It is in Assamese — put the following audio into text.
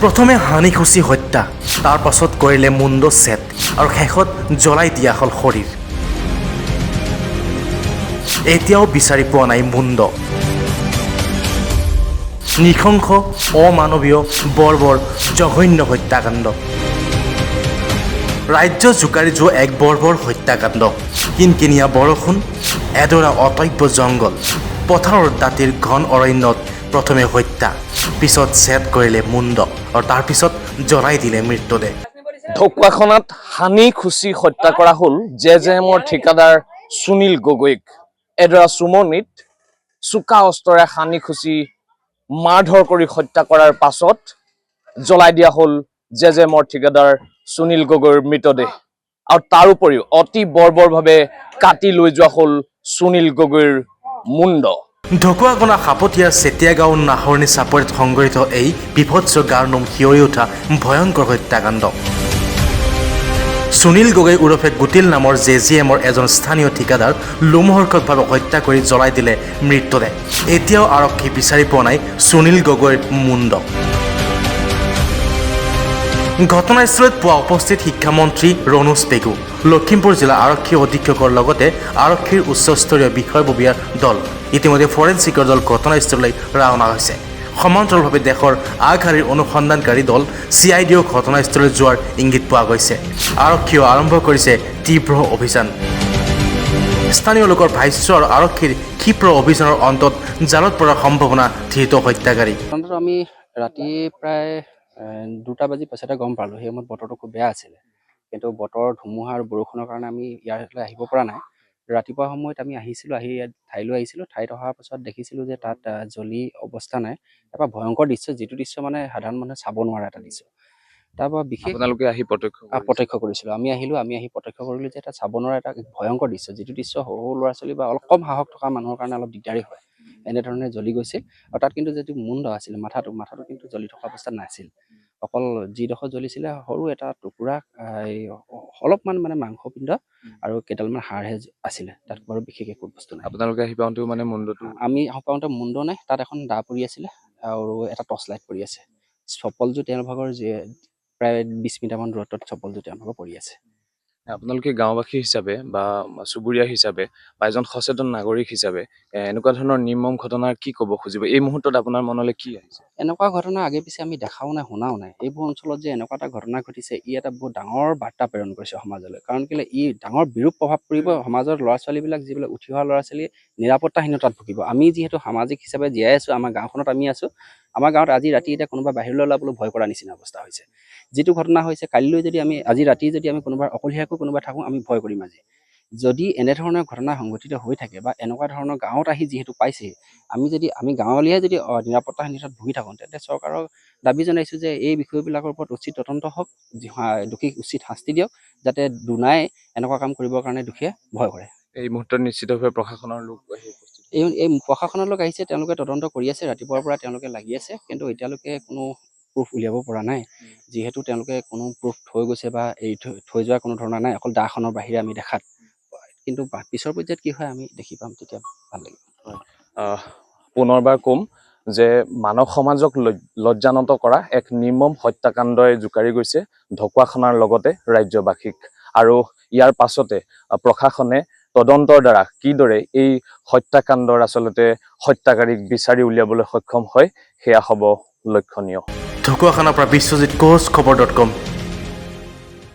প্ৰথমে হানিখুচি হত্যা, তাৰ পাছত কৰিলে মুণ্ড ছেদ আৰু শেষত জ্বলাই দিয়া হ'ল শৰীৰ। এতিয়াও বিচাৰি পোৱা নাই মুণ্ড। নৃশংস, অমানৱীয়, বৰ্বৰ, জঘন্য হত্যাকাণ্ড। ৰাজ্য জোকাৰি যোৱা এক বৰ্বৰ হত্যাকাণ্ড। কিনকিনীয়া বৰষুণ, এডৰা অটব্য জংঘল, পথাৰৰ দাঁতিৰ ঘন অৰণ্যত প্ৰথমে হত্যা, পিছত ছেদ কৰিলে মুণ্ড আৰু তাৰপিছত জ্বলাই দিলে মৃতদেহ। ঢকুৱাখানাত হানি খুচি হত্যা কৰা হ'ল জেজেএমৰ ঠিকাদাৰ সুনীল গগৈক। এডৰা চুমনিত চোকা অস্ত্ৰৰে হানি খুচি মাৰধৰ কৰি হত্যা কৰাৰ পাছত জ্বলাই দিয়া হ'ল জেজেএমৰ ঠিকাদাৰ সুনীল গগৈৰ মৃতদেহ। আৰু তাৰ উপৰিও অতি বৰ্বৰভাৱে কাটি লৈ যোৱা হ'ল সুনীল গগৈৰ মুণ্ড। ঢকুৱাখানা সাপতীয়া চেতিয়াগাঁও নাহৰণি চাপৰিত সংঘটিত এই বিভৎস গাৰ নোম শিয়ৰি উঠা ভয়ংকৰ হত্যাকাণ্ড। সুনীল গগৈ ওৰফে গুটিল নামৰ জেজিএমৰ এজন স্থানীয় ঠিকাদাৰ লোমহৰ্ষকভাৱে হত্যা কৰি জ্বলাই দিলে মৃতদেহ। এতিয়াও আৰক্ষী বিচাৰি পোৱা নাই সুনীল গগৈৰ মুণ্ড। ঘটনাস্থলীত পোৱা উপস্থিত শিক্ষামন্ত্ৰী ৰণোজ পেগু, লখিমপুৰ জিলা আৰক্ষী অধীক্ষকৰ লগতে আৰক্ষীৰ উচ্চস্তৰীয় বিষয়ববীয়াৰ দল। ইতিমধ্যে ফৰেনচিকৰ দল ঘটনাস্থলীলৈ ৰাওনা হৈছে। সমান্তৰালভাৱে দেশৰ আগশাৰীৰ অনুসন্ধানকাৰী দল CIDও ঘটনাস্থলীলৈ যোৱাৰ ইংগিত পোৱা গৈছে। আৰক্ষীয়েও আৰম্ভ কৰিছে তীব্ৰ অভিযান। স্থানীয় লোকৰ ভাষ্য আৰু আৰক্ষীৰ ক্ষীপ্ৰ অভিযানৰ অন্তত জালত পৰাৰ সম্ভাৱনা ধৃত হত্যাকাৰী। আমি ৰাতি প্ৰায় 2টা বাজি পাছতে গম পালোঁ। সেই সময়ত বতৰটো খুব বেয়া আছিলে, কিন্তু বতৰ ধুমুহা আৰু বৰষুণৰ কাৰণে আমি ইয়ালৈ আহিব পৰা নাই। ৰাতিপুৱা সময়ত আমি আহিছিলোঁ, আহি ইয়াত ঠাইলৈ আহিছিলোঁ। ঠাইত অহাৰ পাছত দেখিছিলোঁ যে তাত জ্বলি অৱস্থা নাই। তাৰপৰা ভয়ংকৰ দৃশ্য, যিটো দৃশ্য মানে সাধাৰণ মানুহে চাব নোৱাৰা এটা দৃশ্য। তাৰপৰা বিশেষ আপোনালোকে আহি প্ৰত্যক্ষ কৰিছিলোঁ। আমি আহি প্ৰত্যক্ষ কৰিলোঁ যে এটা চাব নোৱাৰা এটা ভয়ংকৰ দৃশ্য, যিটো দৃশ্য সৰু ল'ৰা ছোৱালী বা অলপ কম সাহস থকা মানুহৰ কাৰণে অলপ দিগদাৰী হয়। এনেধৰণে জ্বলি গৈছিল। আৰু তাত কিন্তু যিটো মুণ্ড আছিল, মাথাটো কিন্তু জ্বলি থকা অৱস্থাত নাছিল। অকল যিডোখৰ জ্বলিছিলে সৰু এটা টুকুৰা, অলপমান মানে মাংসপিণ্ড আৰু কেইডালমান হাড়হে আছিলে। তাত বাৰু বিশেষ একো বস্তু নাই। আপোনালোকে আহি পাওঁতেও মানে মুণ্ডটো আমি পাওঁতে মুণ্ড নাই, তাত এখন দা পৰি আছিলে আৰু এটা টৰ্চ লাইট পৰি আছে। চপলযোৰ তেওঁৰ ভাগৰ প্ৰায় 20 মিটাৰমান দূৰত্বত চপলযোৰ তেওঁৰ ভাগৰ পৰি আছে। আপোনালোকে গাঁওবাসী হিচাপে বা চুবুৰীয়া হিচাপে বা এজন সচেতন নাগৰিক হিচাপে এনেকুৱা ধৰণৰ নিৰ্মম ঘটনাৰ কি ক'ব খুজিব? এই মুহূৰ্তত আপোনাৰ মনলৈ কি আহিছে? এনেকুৱা ঘটনা আগে পিছে আমি দেখাও নাই, শুনাও নাই। এইবোৰ অঞ্চলত যে এনেকুৱা এটা ঘটনা ঘটিছে, ই এটা বহুত ডাঙৰ বাৰ্তা প্ৰেৰণ কৰিছে সমাজলৈ। কাৰণ কেলৈ ই ডাঙৰ বিৰূপ প্ৰভাৱ পৰিব সমাজৰ ল'ৰা ছোৱালীবিলাক, যিবিলাক উঠি অহা ল'ৰা ছোৱালী নিৰাপত্তাহীনতাত ভুগিব। আমি যিহেতু সামাজিক হিচাপে জীয়াই আছোঁ, আমাৰ গাঁওখনত আমি আছোঁ। আমাৰ গাঁৱত আজি ৰাতি এতিয়া কোনোবা বাহিৰলৈ ওলাবলৈ ভয় কৰা নিচিনা অৱস্থা হৈছে। যিটো ঘটনা হৈছে কালিলৈ যদি আজি ৰাতি যদি আমি কোনোবা অকলশৰীয়াকৈ কোনোবা থাকোঁ, আমি ভয় কৰিম আজি। যদি এনেধৰণৰ ঘটনা সংঘটিত হৈ থাকে বা এনেকুৱা ধৰণৰ গাঁৱত আহি যিহেতু পাইছে, আমি গাঁৱলীয়াই যদি নিৰাপত্তাহীনতাত ভুগি থাকোঁ, তেন্তে চৰকাৰক দাবী জনাইছোঁ যে এই বিষয়বিলাকৰ ওপৰত উচিত তদন্ত হওক, দোষীক উচিত শাস্তি দিয়ক, যাতে দুনাই এনেকুৱা কাম কৰিবৰ কাৰণে দোষীয়ে ভয় কৰে। এই মুহূৰ্তত নিশ্চিতভাৱে প্ৰশাসনৰ লোক এই প্ৰশাসনৰ লোক আহিছে, তেওঁলোকে তদন্ত কৰি আছে। ৰাতিপুৱাৰ পৰা তেওঁলোকে লাগি আছে, কিন্তু এতিয়ালৈকে কোনো প্ৰুফ উলিয়াব পৰা নাই। যিহেতু তেওঁলোকে কোনো প্ৰুফ থৈ গৈছে বা এৰি থৈ যোৱা কোনো ধৰণৰ নাই, অকল দাখনৰ বাহিৰে আমি দেখাত। কিন্তু পিছৰ পৰ্যায়ত কি হয় আমি দেখি পাম, তেতিয়া ভাল লাগিব। পুনৰবাৰ ক'ম যে মানৱ সমাজক লজ্জানত কৰা এক নিৰ্মম হত্যাকাণ্ডই জোকাৰি গৈছে ঢকুৱাখানাৰ লগতে ৰাজ্যবাসীক। আৰু ইয়াৰ পাছতে প্ৰশাসনে তদন্তৰ দ্বাৰা কিদৰে এই হত্যাকাণ্ডৰ আচলতে হত্যাকাৰীক বিচাৰি উলিয়াবলৈ সক্ষম হয়, সেয়া হ'ব লক্ষণীয়। ঢকুৱাখানাৰ পৰা বিশ্বজিৎ কোচ, খবৰ.com।